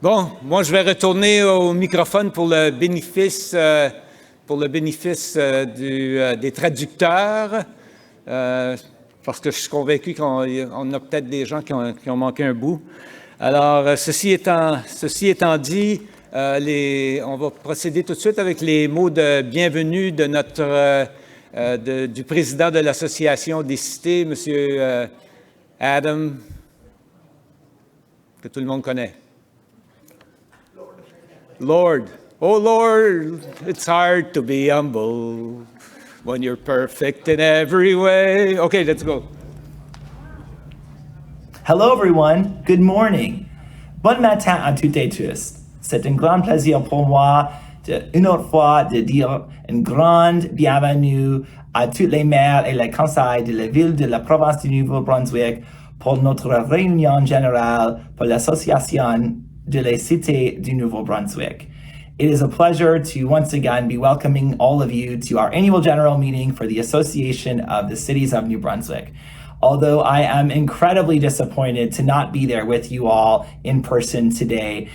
Bon, moi je vais retourner au microphone pour le bénéfice, des traducteurs, parce que je suis convaincu qu'on a peut-être des gens qui ont manqué un bout. Alors, ceci étant dit, on va procéder tout de suite avec les mots de bienvenue de du président de l'Association des cités, M. Adam, que tout le monde connaît. Lord, oh Lord, it's hard to be humble when you're perfect in every way. Okay, let's go. Hello everyone, good morning. Bon matin à toutes et tous. C'est un grand plaisir pour moi une autre fois de dire une grande bienvenue à tous les maires et les conseils de la ville de la province du Nouveau-Brunswick pour notre réunion générale pour l'Association de la Cité du Nouveau-Brunswick. It is a pleasure to once again be welcoming all of you to our annual general meeting for the Association of the Cities of New Brunswick. Although I am incredibly disappointed to not be there with you all in person today,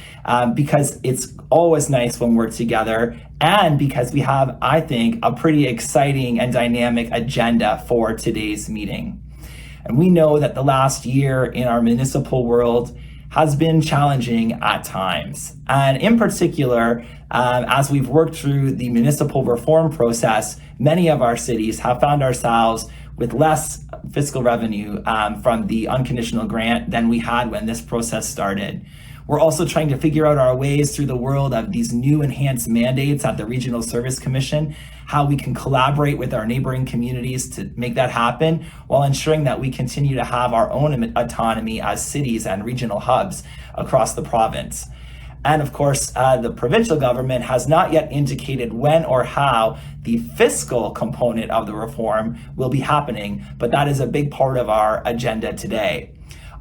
because it's always nice when we're together, and because we have, I think, a pretty exciting and dynamic agenda for today's meeting. And we know that the last year in our municipal world has been challenging at times. And in particular, as we've worked through the municipal reform process, many of our cities have found ourselves with less fiscal revenue from the unconditional grant than we had when this process started. We're also trying to figure out our ways through the world of these new enhanced mandates at the Regional Service Commission, how we can collaborate with our neighboring communities to make that happen while ensuring that we continue to have our own autonomy as cities and regional hubs across the province. And of course, the provincial government has not yet indicated when or how the fiscal component of the reform will be happening, but that is a big part of our agenda today.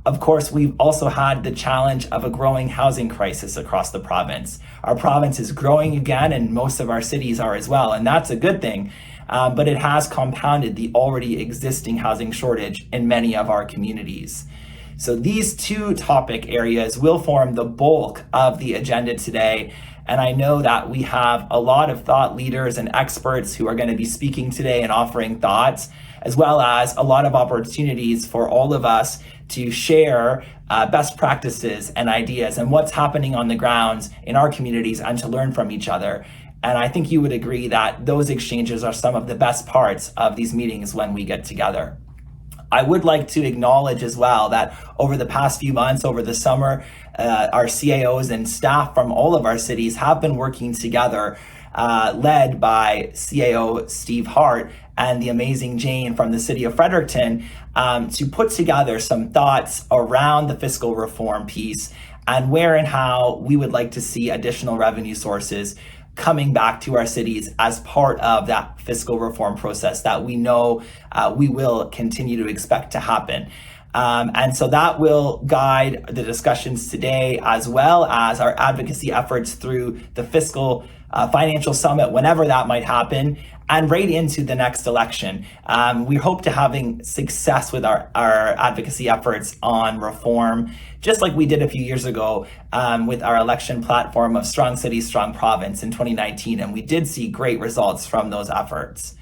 Of course, we've also had the challenge of a growing housing crisis across the province. Our province is growing again, and most of our cities are as well, and that's a good thing. But it has compounded the already existing housing shortage in many of our communities. So these two topic areas will form the bulk of the agenda today. And I know that we have a lot of thought leaders and experts who are going to be speaking today and offering thoughts, as well as a lot of opportunities for all of us to share best practices and ideas and what's happening on the grounds in our communities and to learn from each other. And I think you would agree that those exchanges are some of the best parts of these meetings when we get together. I would like to acknowledge as well that over the past few months, over the summer, our CAOs and staff from all of our cities have been working together, led by CAO Steve Hart and the amazing Jane from the city of Fredericton, to put together some thoughts around the fiscal reform piece and where and how we would like to see additional revenue sources coming back to our cities as part of that fiscal reform process that we know we will continue to expect to happen. And so that will guide the discussions today, as well as our advocacy efforts through the fiscal financial summit, whenever that might happen, and right into the next election. We hope to having success with our advocacy efforts on reform, just like we did a few years ago with our election platform of Strong City, Strong Province in 2019. And we did see great results from those efforts.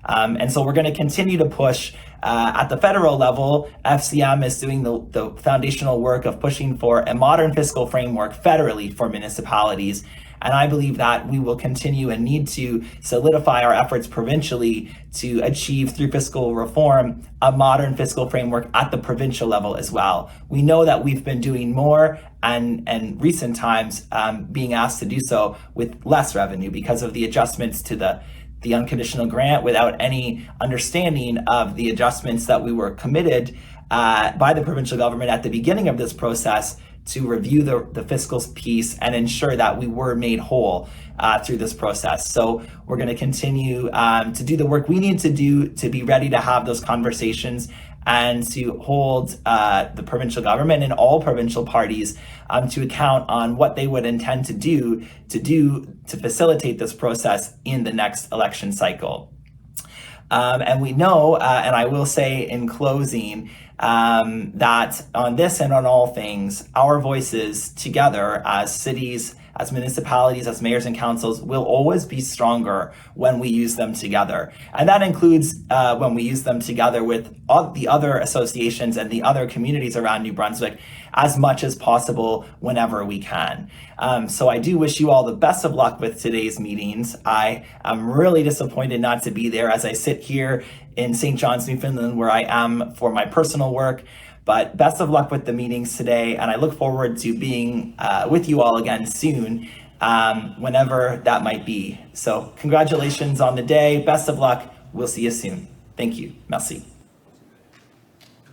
And so we're going to continue to push at the federal level. FCM is doing the foundational work of pushing for a modern fiscal framework federally for municipalities. And I believe that we will continue and need to solidify our efforts provincially to achieve, through fiscal reform, a modern fiscal framework at the provincial level as well. We know that we've been doing more and recent times being asked to do so with less revenue because of the adjustments to the unconditional grant, without any understanding of the adjustments that we were committed by the provincial government at the beginning of this process to review the fiscal piece and ensure that we were made whole through this process. So we're going to continue to do the work we need to do to be ready to have those conversations and to hold the provincial government and all provincial parties to account on what they would intend to do to facilitate this process in the next election cycle. And we know, and I will say in closing, that on this and on all things, our voices together as cities, as municipalities, as mayors and councils will always be stronger when we use them together. And that includes when we use them together with all the other associations and the other communities around New Brunswick as much as possible whenever we can. So I do wish you all the best of luck with today's meetings. I am really disappointed not to be there as I sit here in St. John's, Newfoundland, where I am for my personal work. But best of luck with the meetings today, and I look forward to being with you all again soon, whenever that might be. So congratulations on the day, best of luck, we'll see you soon. Thank you, merci.